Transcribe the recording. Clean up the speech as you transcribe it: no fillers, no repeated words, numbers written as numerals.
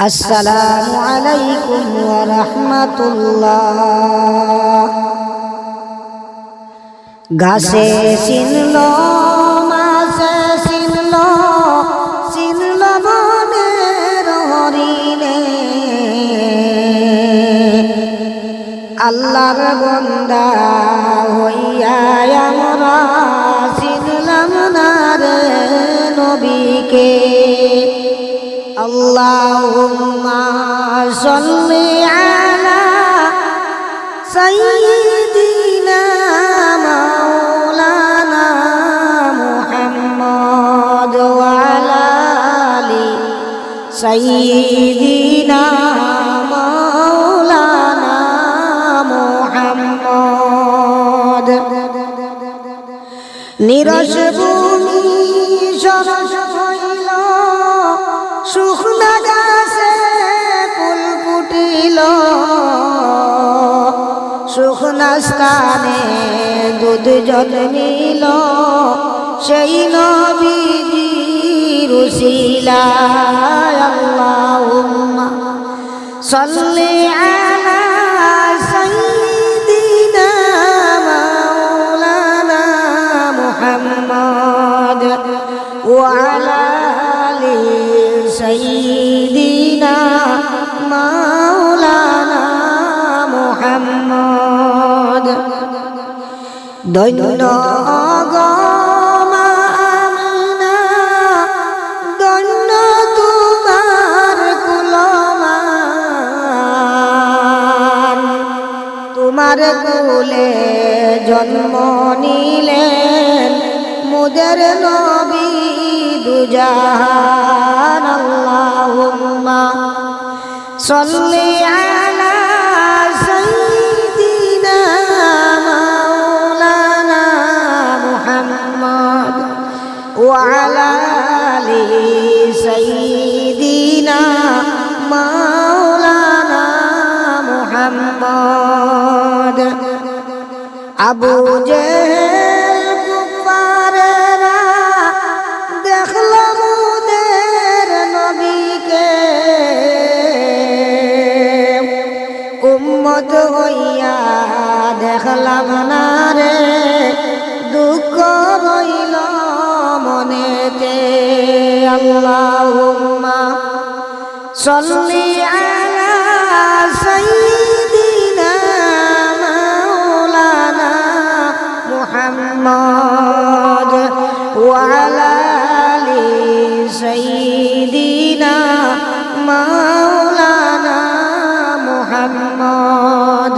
আসসালামু আলাইকুম ওয়া রাহমাতুল্লাহ। গাছে চিনল মাছে চিনল, চিনল মনের হরিণে। আল্লাহর বান্দা হইয়া আমরা চিনলাম না রে নবীকে। আল্লাহুম্মা সাল্লি আলা সাইয়্যিদিনা মাওলানা মুহাম্মদ ওয়া আলা আলি সাইয়্যিদিনা মাওলানা মুহাম্মদ। নিরস ভূমি সরস হইল, শুকনা গাছে ফুল ফুটিল, শুকনা স্থানে দুধ জল নিল, সেই নবীজির উসিলায়। আল্লাহুম্মা সাল্লি আলা সাইয়্যিদিনা মাওলানা মুহাম্মদ ওয়া আলা আলি সাইয়্যিদিনা মাওলানা মুহাম্মদ। দৈন্য গো মা আমিনা, দৈন্য তোমার কুলমান। তোমার কুলে জন্ম নিলেন মুদের নবী দুজাহান। আল্লাহুম্মা সাল্লি আলা সাইয়্যিদিনা মাওলানা মুহাম্মদ ওয়া আলা আলি সাইয়্যিদিনা মাওলানা মুহাম্মদ। আবু জেহেল কুফারেরা দেখল মুদের নবীকে, উম্মত হইয়া দেখলাম না রে, দুঃখ রইল মনেতে। আল্লাহুম্মা সাল্লি আলা সাইয়্যিদিনা মাওলানা মুহাম্মদ ওয়া আলা আলি সাইয়্যিদিনা মাওলানা মুহাম্মদ।